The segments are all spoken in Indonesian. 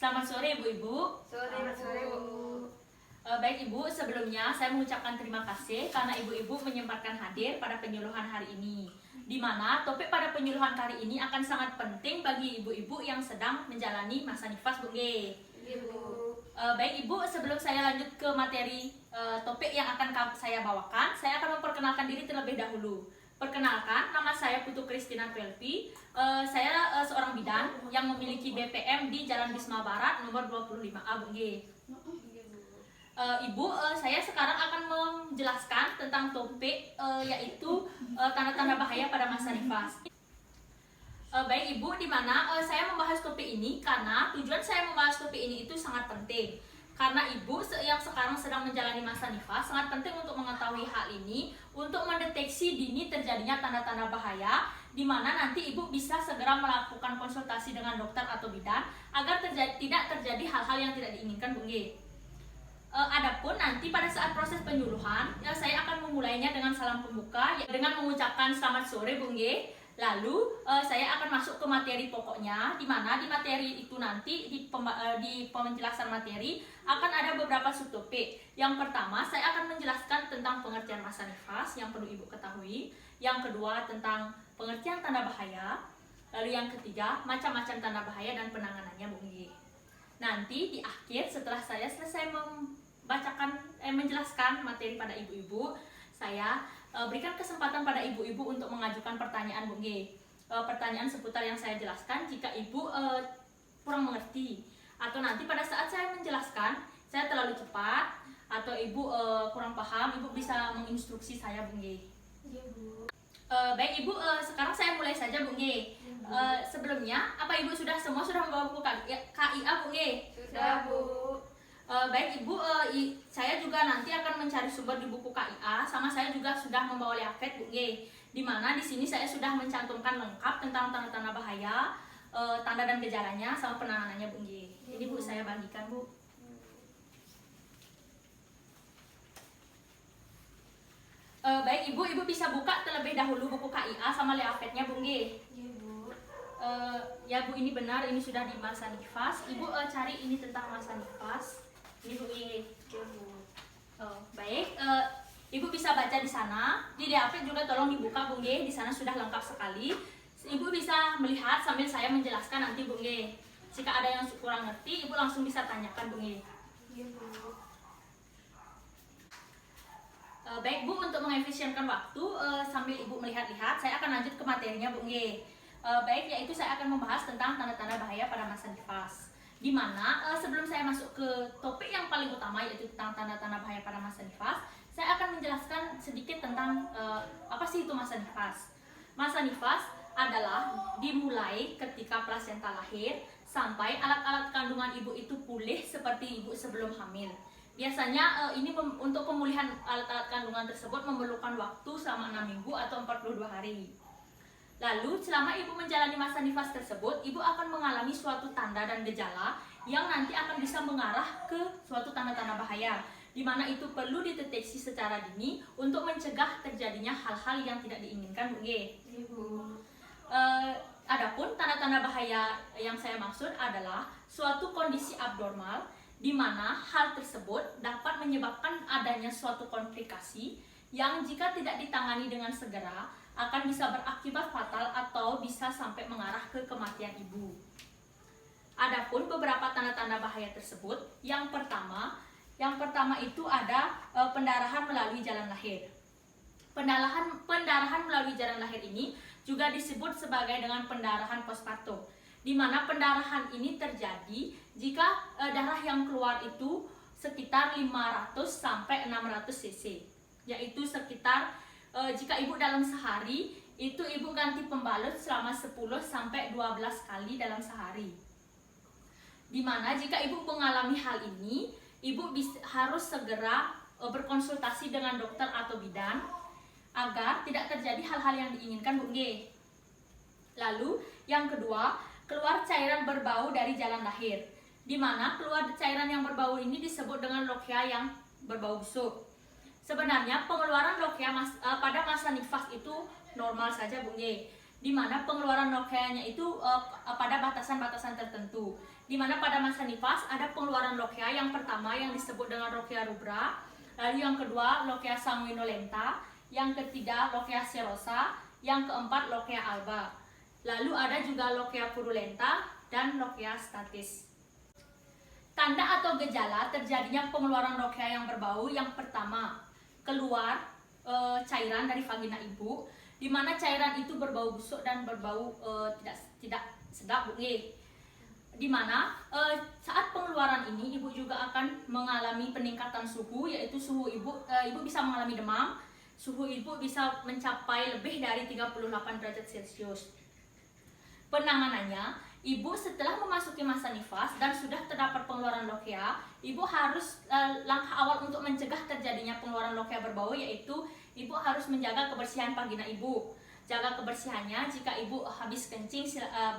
Selamat sore Ibu-Ibu. Selamat sore Bu. Baik Ibu, sebelumnya saya mengucapkan terima kasih karena Ibu-Ibu menyempatkan hadir pada penyuluhan hari ini. Di mana topik pada penyuluhan kali ini akan sangat penting bagi Ibu-Ibu yang sedang menjalani masa nifas Bu G. Ibu. Baik Ibu, sebelum saya lanjut ke materi topik yang akan saya bawakan, saya akan memperkenalkan diri terlebih dahulu. Perkenalkan, nama saya Putu Kristina Pelpi. Saya seorang bidan yang memiliki BPM di Jalan Bisma Barat nomor 25A Bu G. Ibu, saya sekarang akan menjelaskan tentang topik yaitu tanda-tanda bahaya pada masa nifas. Baik Ibu, di mana saya membahas topik ini karena tujuan saya membahas topik ini itu sangat penting. Karena Ibu yang sekarang sedang menjalani masa nifas sangat penting untuk mengetahui hal ini untuk mendeteksi dini terjadinya tanda-tanda bahaya, di mana nanti Ibu bisa segera melakukan konsultasi dengan dokter atau bidan agar tidak terjadi hal-hal yang tidak diinginkan Bu G. Adapun nanti pada saat proses penyuluhan, ya, saya akan memulainya dengan salam pembuka dengan mengucapkan selamat sore Bung G. Lalu saya akan masuk ke materi pokoknya, di mana di materi itu nanti di penjelasan materi akan ada beberapa subtopik. Yang pertama, saya akan menjelaskan tentang pengertian masa nifas yang perlu Ibu ketahui. Yang kedua, tentang pengertian tanda bahaya. Lalu yang ketiga, macam-macam tanda bahaya dan penanganannya Bung G. Nanti di akhir setelah saya selesai menjelaskan materi pada ibu-ibu, saya berikan kesempatan pada ibu-ibu untuk mengajukan pertanyaan Bu G. Pertanyaan seputar yang saya jelaskan jika ibu kurang mengerti, atau nanti pada saat saya menjelaskan saya terlalu cepat atau ibu kurang paham, ibu bisa menginstruksi saya Bu G. Iya Bu. Baik Ibu, sekarang saya mulai saja Bu G. Sebelumnya, apa Ibu semua sudah membawa buku KIA Bu G? Sudah Bu. Baik Ibu, saya juga nanti akan mencari sumber di buku KIA, sama saya juga sudah membawa leaflet Bu G. Di mana di sini saya sudah mencantumkan lengkap tentang tanda-tanda bahaya, tanda dan gejalanya, sama penanganannya Bu G. Ini Bu, saya bagikan Bu. Baik Ibu bisa buka terlebih dahulu buku KIA sama leafletnya Bu G. Iya Bu. Ya Bu, ini benar, ini sudah di masa nifas. Ibu cari ini tentang masa nifas. Ini Bu G. Iya Bu. Baik, Ibu bisa baca di sana. Di leaflet juga tolong dibuka Bu G. Di sana sudah lengkap sekali. Ibu bisa melihat sambil saya menjelaskan nanti Bu G. Jika ada yang kurang ngerti, Ibu langsung bisa tanyakan Bu G. Iya Bu. Baik Bu, untuk mengefisienkan waktu sambil Ibu melihat-lihat, saya akan lanjut ke materinya Bu G. Baik, yaitu saya akan membahas tentang tanda-tanda bahaya pada masa nifas. Di mana sebelum saya masuk ke topik yang paling utama yaitu tentang tanda-tanda bahaya pada masa nifas, saya akan menjelaskan sedikit tentang apa sih itu masa nifas. Masa nifas adalah dimulai ketika plasenta lahir sampai alat-alat kandungan ibu itu pulih seperti ibu sebelum hamil. Biasanya ini untuk pemulihan alat-alat kandungan tersebut memerlukan waktu selama 6 minggu atau 42 hari. Lalu selama ibu menjalani masa nifas tersebut, ibu akan mengalami suatu tanda dan gejala yang nanti akan bisa mengarah ke suatu tanda-tanda bahaya, di mana itu perlu dideteksi secara dini untuk mencegah terjadinya hal-hal yang tidak diinginkan Bu G. Ibu. Adapun tanda-tanda bahaya yang saya maksud adalah suatu kondisi abnormal di mana hal tersebut dapat menyebabkan adanya suatu komplikasi yang jika tidak ditangani dengan segera akan bisa berakibat fatal atau bisa sampai mengarah ke kematian ibu. Adapun beberapa tanda-tanda bahaya tersebut, yang pertama itu ada pendarahan melalui jalan lahir. Pendarahan melalui jalan lahir ini juga disebut sebagai dengan pendarahan postpartum, di mana pendarahan ini terjadi jika darah yang keluar itu sekitar 500 sampai 600 cc, yaitu sekitar jika ibu dalam sehari itu ibu ganti pembalut selama 10 sampai 12 kali dalam sehari. Dimana jika ibu mengalami hal ini, ibu harus segera berkonsultasi dengan dokter atau bidan agar tidak terjadi hal-hal yang diinginkan Bu G. Lalu yang kedua, keluar cairan berbau dari jalan lahir. Dimana keluar cairan yang berbau ini disebut dengan lochia yang berbau busuk. Sebenarnya pengeluaran lochia pada masa nifas itu normal saja Bu G. di mana pengeluaran lokeanya itu pada batasan-batasan tertentu. Di mana pada masa nifas ada pengeluaran lokea yang pertama yang disebut dengan lokea rubra, lalu yang kedua lokea sanguinolenta, yang ketiga lokea serosa, yang keempat lokea alba. Lalu ada juga lokea purulenta dan lokea statis. Tanda atau gejala terjadinya pengeluaran lokea yang berbau yang pertama, keluar cairan dari vagina ibu, di mana cairan itu berbau busuk dan berbau tidak sedap, Bu. Di mana saat pengeluaran ini ibu juga akan mengalami peningkatan suhu, yaitu suhu ibu bisa mengalami demam, suhu ibu bisa mencapai lebih dari 38 derajat Celcius. Penanganannya, ibu setelah memasuki masa nifas dan sudah terdapat pengeluaran lokea, ibu harus langkah awal untuk mencegah terjadinya pengeluaran lokea berbau, yaitu ibu harus menjaga kebersihan vagina ibu. Jaga kebersihannya, jika ibu habis kencing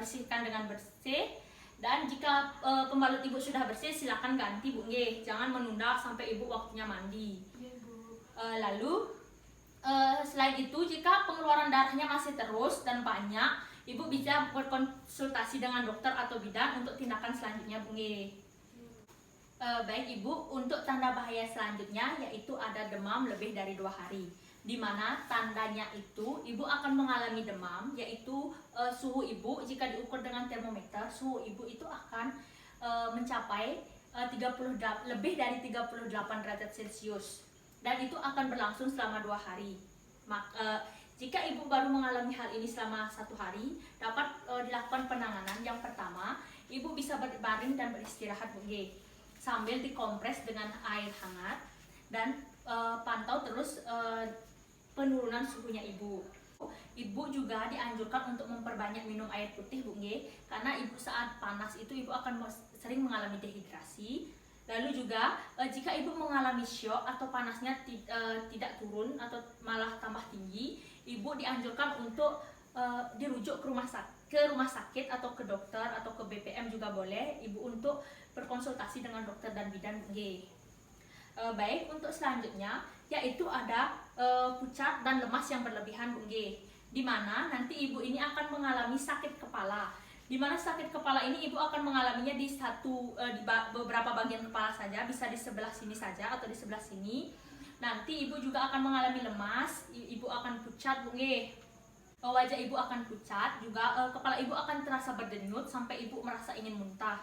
bersihkan dengan bersih, dan jika pembalut ibu sudah bersih silakan ganti, Bu. Jangan menunda sampai ibu waktunya mandi. Iya, Bu. Lalu selain itu, jika pengeluaran darahnya masih terus dan banyak, ibu bisa berkonsultasi dengan dokter atau bidan untuk tindakan selanjutnya, Bu. Baik Ibu, untuk tanda bahaya selanjutnya yaitu ada demam lebih dari 2 hari. Di mana tandanya itu ibu akan mengalami demam, yaitu suhu ibu jika diukur dengan termometer, suhu ibu itu akan mencapai lebih dari 38 derajat Celcius, dan itu akan berlangsung selama 2 hari. Jika ibu baru mengalami hal ini selama 1 hari, dapat dilakukan penanganan. Yang pertama, ibu bisa berbaring dan beristirahat, Bu, sambil dikompres dengan air hangat, dan pantau terus penurunan suhunya ibu. Ibu juga dianjurkan untuk memperbanyak minum air putih, Bu, karena ibu saat panas itu ibu akan sering mengalami dehidrasi. Lalu juga jika ibu mengalami syok atau panasnya tidak turun atau malah tambah tinggi, ibu dianjurkan untuk dirujuk ke rumah sakit atau ke dokter atau ke BPM juga boleh ibu untuk berkonsultasi dengan dokter dan bidan, Bu. Baik, untuk selanjutnya yaitu ada pucat dan lemas yang berlebihan, Bu. Di mana nanti ibu ini akan mengalami sakit kepala. Di mana sakit kepala ini ibu akan mengalaminya di beberapa bagian kepala saja, bisa di sebelah sini saja atau di sebelah sini. Nanti ibu juga akan mengalami lemas, ibu akan pucat, Bu. Wajah ibu akan pucat, juga kepala ibu akan terasa berdenyut sampai ibu merasa ingin muntah.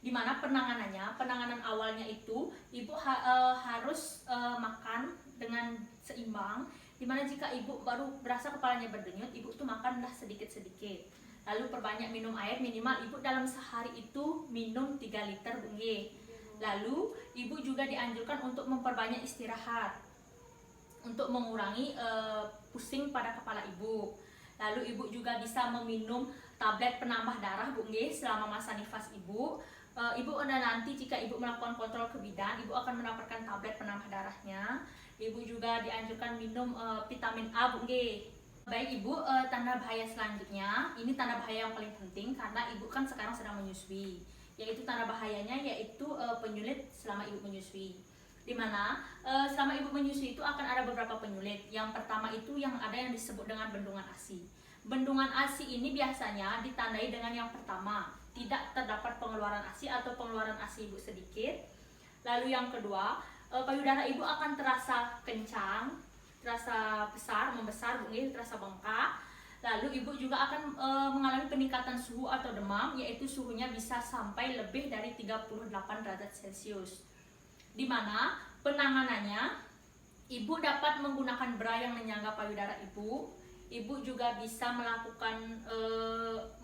Di mana penanganan awalnya itu ibu harus makan dengan seimbang. Di mana jika ibu baru berasa kepalanya berdenyut, ibu tuh makanlah sedikit-sedikit. Lalu perbanyak minum air, minimal ibu dalam sehari itu minum 3 liter, Bu. Lalu ibu juga dianjurkan untuk memperbanyak istirahat untuk mengurangi pusing pada kepala ibu. Lalu ibu juga bisa meminum tablet penambah darah, Bu, selama masa nifas ibu. Ibu nanti jika ibu melakukan kontrol ke bidan, ibu akan mendapatkan tablet penambah darahnya. Ibu juga dianjurkan minum vitamin A, Bu. Baik Ibu, tanda bahaya selanjutnya, ini tanda bahaya yang paling penting karena ibu kan sekarang sedang menyusui. Yaitu tanda bahayanya yaitu penyulit selama ibu menyusui. Dimana selama ibu menyusui itu akan ada beberapa penyulit. Yang pertama itu yang ada yang disebut dengan bendungan ASI. Bendungan ASI ini biasanya ditandai dengan yang pertama, tidak terdapat pengeluaran ASI atau pengeluaran ASI ibu sedikit. Lalu yang kedua, payudara ibu akan terasa kencang, terasa membesar, Bu, terasa bengkak. Lalu ibu juga akan mengalami peningkatan suhu atau demam, yaitu suhunya bisa sampai lebih dari 38 derajat Celcius. Di mana penanganannya, ibu dapat menggunakan bra yang menyangga payudara ibu. Ibu juga bisa melakukan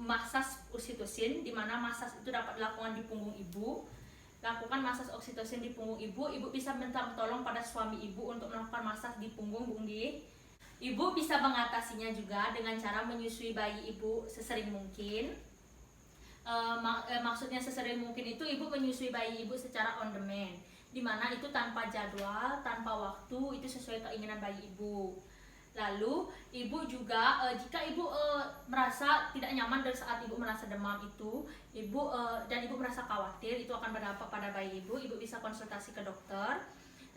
masas oksitosin, di mana masas itu dapat dilakukan di punggung ibu. Lakukan masas oksitosin di punggung ibu. Ibu bisa minta tolong pada suami ibu untuk melakukan masas di punggung, Bu. Ibu bisa mengatasinya juga dengan cara menyusui bayi ibu sesering mungkin. Maksudnya sesering mungkin itu ibu menyusui bayi ibu secara on demand, di mana itu tanpa jadwal, tanpa waktu, itu sesuai keinginan bayi ibu. Lalu ibu juga jika ibu merasa tidak nyaman dari saat ibu merasa demam itu, dan ibu merasa khawatir itu akan berdampak pada bayi ibu bisa konsultasi ke dokter.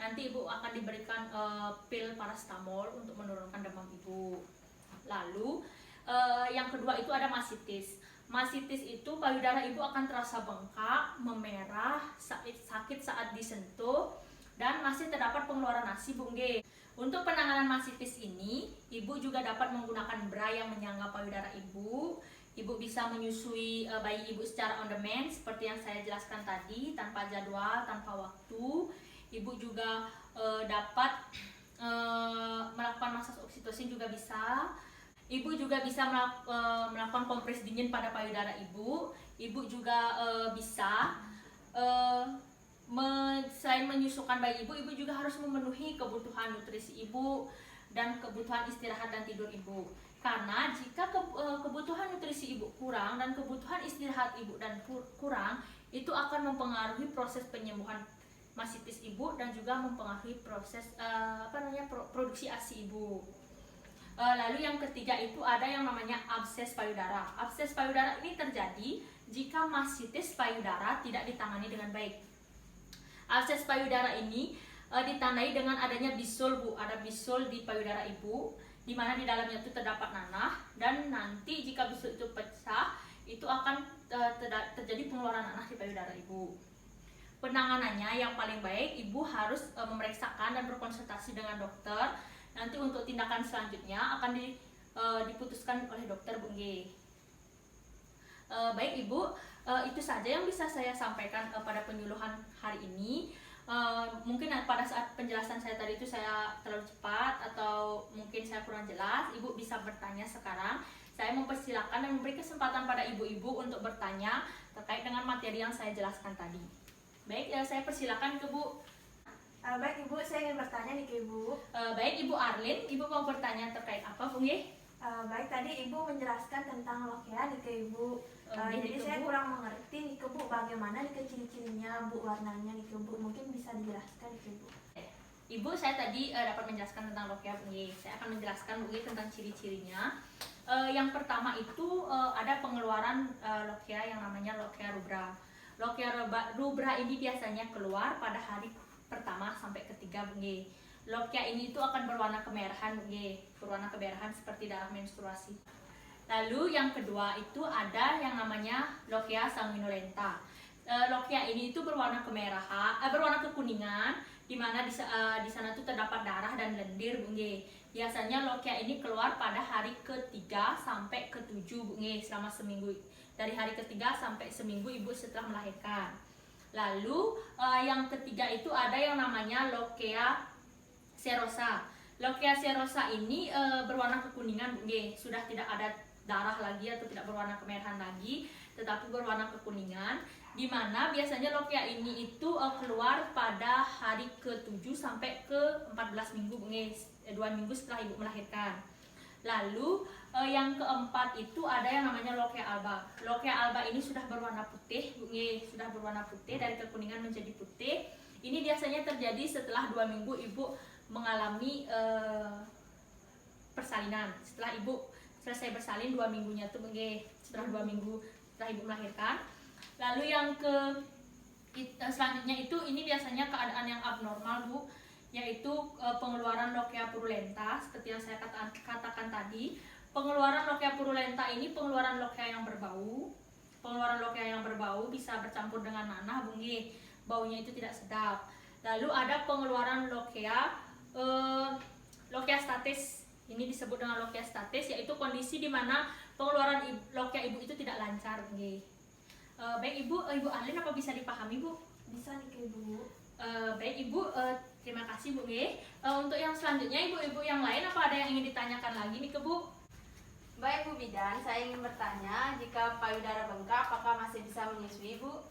Nanti ibu akan diberikan pil paracetamol untuk menurunkan demam ibu. Lalu yang kedua itu ada masitis. Masitis itu payudara ibu akan terasa bengkak, memerah, sakit saat disentuh, dan masih terdapat pengeluaran nasi, Bu Nge. Untuk penanganan masitis ini, ibu juga dapat menggunakan bra yang menyangga payudara ibu. Ibu bisa menyusui bayi ibu secara on demand seperti yang saya jelaskan tadi, tanpa jadwal, tanpa waktu. Ibu juga dapat melakukan massage oksitosin juga bisa. Ibu juga bisa melakukan kompres dingin pada payudara ibu. Ibu juga bisa selain menyusukan bayi ibu, ibu juga harus memenuhi kebutuhan nutrisi ibu dan kebutuhan istirahat dan tidur ibu. Karena jika kebutuhan nutrisi ibu kurang dan kebutuhan istirahat ibu dan kurang, itu akan mempengaruhi proses penyembuhan masitis ibu dan juga mempengaruhi proses produksi ASI ibu. Lalu yang ketiga itu ada yang namanya abses payudara. Abses payudara ini terjadi jika masitis payudara tidak ditangani dengan baik. Abses payudara ini ditandai dengan adanya bisul, Bu. Ada bisul di payudara ibu, di mana di dalamnya itu terdapat nanah, dan nanti jika bisul itu pecah, itu akan terjadi pengeluaran nanah di payudara ibu. Penanganannya yang paling baik, ibu harus memeriksakan dan berkonsultasi dengan dokter. Nanti untuk tindakan selanjutnya akan diputuskan oleh dokter, Bu Nge. Baik Ibu, itu saja yang bisa saya sampaikan pada penyuluhan hari ini. Mungkin pada saat penjelasan saya tadi itu saya terlalu cepat atau mungkin saya kurang jelas, Ibu bisa bertanya sekarang. Saya mempersilakan dan memberi kesempatan pada ibu-ibu untuk bertanya terkait dengan materi yang saya jelaskan tadi. Baik, saya persilakan ke Bu. Baik Ibu, saya ingin bertanya nih ke Ibu. Baik Ibu Arlin, Ibu mau bertanya terkait apa, Bu Nge? Baik, tadi Ibu menjelaskan tentang lokia nih ke Ibu. Jadi ke saya Bu. kurang mengerti nih ke Bu, bagaimana nih ke ciri-cirinya Bu, warnanya nih ke Bu. Mungkin bisa dijelaskan nih ke Ibu. Ibu, saya tadi dapat menjelaskan tentang lokia, Bu Nge. Saya akan menjelaskan Bu Nge tentang ciri-cirinya. Yang pertama itu ada pengeluaran lokia yang namanya lokia rubra. Lokia rubra ini biasanya keluar pada hari pertama sampai ketiga, Bu Nge. Lokia ini itu akan berwarna kemerahan, Bu Nge. Berwarna kemerahan seperti darah menstruasi. Lalu yang kedua itu ada yang namanya lokia sanguinolenta. Lokia ini itu berwarna kemerahan, berwarna kekuningan, di mana di sana itu terdapat darah dan lendir, Bu Nge. Biasanya lokia ini keluar pada hari ketiga sampai ketujuh, Bu Nge, selama seminggu. Dari hari ketiga sampai seminggu ibu setelah melahirkan. Lalu yang ketiga itu ada yang namanya lokia serosa. Lokia serosa ini berwarna kekuningan, Bu Nge. Sudah tidak ada darah lagi atau tidak berwarna kemerahan lagi, tetapi berwarna kekuningan, di mana biasanya lokia ini itu keluar pada hari ke-7 sampai ke-14 minggu, Bu Nge. 2 minggu setelah ibu melahirkan. Lalu yang keempat itu ada yang namanya lokia alba. Lokia alba ini sudah berwarna putih, Bu Nge. Sudah berwarna putih, dari kekuningan menjadi putih. Ini biasanya terjadi setelah 2 minggu ibu mengalami persalinan. Setelah ibu selesai bersalin 2 minggunya tuh, Bu Nge. Setelah 2 minggu setelah ibu melahirkan. Lalu yang selanjutnya itu ini biasanya keadaan yang abnormal, Bu, yaitu pengeluaran lokia purulenta seperti yang saya katakan tadi. Pengeluaran lokia purulenta ini pengeluaran lokia yang berbau. Pengeluaran lokia yang berbau bisa bercampur dengan nanah, Bu Nge. Baunya itu tidak sedap. Lalu ada pengeluaran lokia statis. Ini disebut dengan lokia statis, yaitu kondisi di mana pengeluaran lokia ibu itu tidak lancar, Bu Nge. Baik Ibu Arlin, apa bisa dipahami, Bu? Bisa nih ke Ibu. Baik Ibu, terima kasih, Bu Nge. Untuk yang selanjutnya ibu-ibu yang lain, apa ada yang ingin ditanyakan lagi nih ke Bu? Baik Bu Bidan, saya ingin bertanya, jika payudara bengkak, apakah masih bisa menyusui Bu?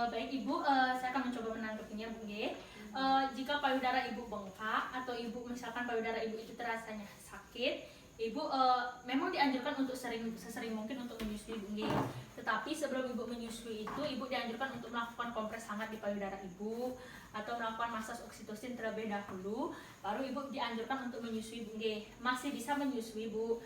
Baik Ibu, saya akan mencoba menanggapinya, Bu Nge. Jika payudara ibu bengkak atau ibu misalkan payudara ibu itu terasanya sakit, ibu memang dianjurkan untuk sesering mungkin untuk menyusui, Bu Nge. Tetapi sebelum ibu menyusui itu, ibu dianjurkan untuk melakukan kompres hangat di payudara ibu atau melakukan massage oksitosin terlebih dahulu, baru ibu dianjurkan untuk menyusui, Bu Nge. Masih bisa menyusui, Bu.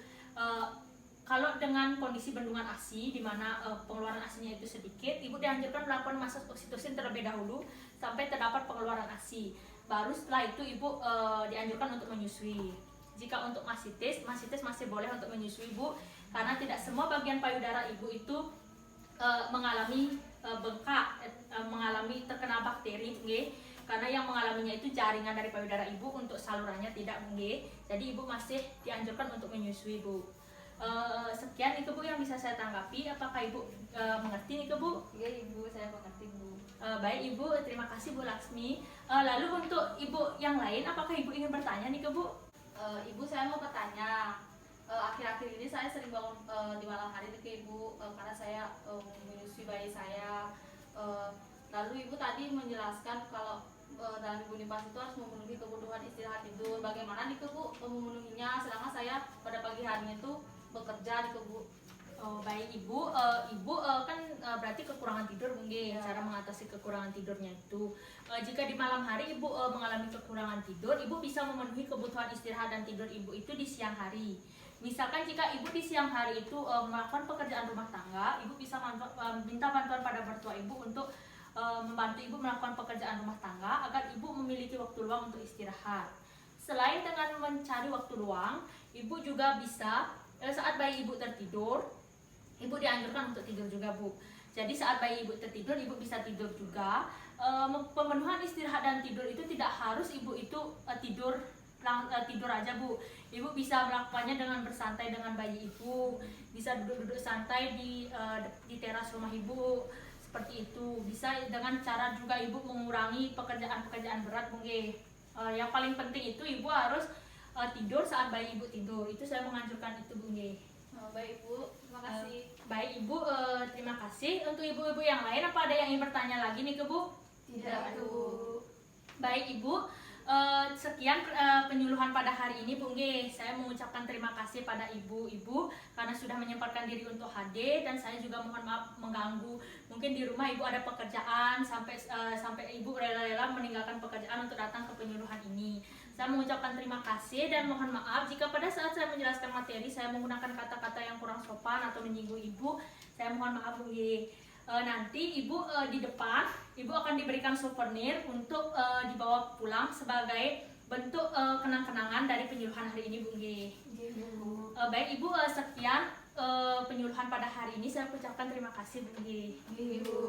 Kalau dengan kondisi bendungan ASI, di mana pengeluaran ASInya itu sedikit, ibu dianjurkan melakukan massage oksitosin terlebih dahulu sampai terdapat pengeluaran ASI. Baru setelah itu ibu dianjurkan untuk menyusui. Jika untuk masitis masih boleh untuk menyusui Bu, karena tidak semua bagian payudara ibu itu mengalami bengkak, mengalami terkena bakteri, nggih. Karena yang mengalaminya itu jaringan dari payudara ibu, untuk salurannya tidak, nggih. Jadi ibu masih dianjurkan untuk menyusui Bu. Sekian itu Bu yang bisa saya tanggapi. Apakah ibu mengerti nih Bu? Iya Ibu, saya mengerti Bu. Baik Ibu, terima kasih Bu Laksmi. Lalu untuk ibu yang lain, apakah ibu ingin bertanya nih Bu? Ibu, saya mau bertanya. Akhir-akhir ini saya sering bangun di malam hari nih ke Ibu, karena saya menyusui bayi saya. Lalu Ibu tadi menjelaskan kalau dalam ibu nifas itu harus memenuhi kebutuhan istirahat tidur. Bagaimana nih Bu memenuhinya? Sedangkan saya pada pagi harinya itu bekerja nih Bu. Oh, baik Ibu. Ibu kan berarti kekurangan tidur mungkin. Ya. Cara mengatasi kekurangan tidurnya itu, jika di malam hari Ibu mengalami kekurangan tidur, Ibu bisa memenuhi kebutuhan istirahat dan tidur Ibu itu di siang hari. Misalkan jika Ibu di siang hari itu melakukan pekerjaan rumah tangga, Ibu bisa minta bantuan pada mertua Ibu untuk membantu Ibu melakukan pekerjaan rumah tangga agar Ibu memiliki waktu luang untuk istirahat. Selain dengan mencari waktu luang, Ibu juga bisa saat bayi Ibu tertidur, Ibu dianjurkan untuk tidur juga Bu. Jadi saat bayi Ibu tertidur, Ibu bisa tidur juga. Pemenuhan istirahat dan tidur itu tidak harus Ibu itu tidur aja Bu. Ibu bisa melakukannya dengan bersantai dengan bayi Ibu, bisa duduk-duduk santai di teras rumah Ibu, seperti itu. Bisa dengan cara juga Ibu mengurangi pekerjaan-pekerjaan berat mungkin. Yang paling penting itu Ibu harus tidur saat bayi Ibu tidur. Itu saya menganjurkan itu Bu. Baik Ibu, terima kasih. Baik Ibu, terima kasih. Untuk ibu-ibu yang lain, apa ada yang ingin bertanya lagi nih ke Bu? Tidak Bu. Baik Ibu, sekian penyuluhan pada hari ini Bu Nge. Saya mengucapkan terima kasih pada ibu-ibu karena sudah menyempatkan diri untuk hadir, dan saya juga mohon maaf mengganggu. Mungkin di rumah Ibu ada pekerjaan sampai Ibu rela-rela meninggalkan pekerjaan untuk datang ke penyuluhan ini. Saya mengucapkan terima kasih dan mohon maaf jika pada saat saya menjelaskan materi saya menggunakan kata-kata yang kurang sopan atau menyinggung Ibu. Saya mohon maaf Bu Nge. Nanti Ibu di depan Ibu akan diberikan souvenir untuk dibawa pulang sebagai bentuk kenang-kenangan dari penyuluhan hari ini Bu Nge. Baik Ibu, sekian penyuluhan pada hari ini. Saya ucapkan terima kasih Bu Nge. Ibu.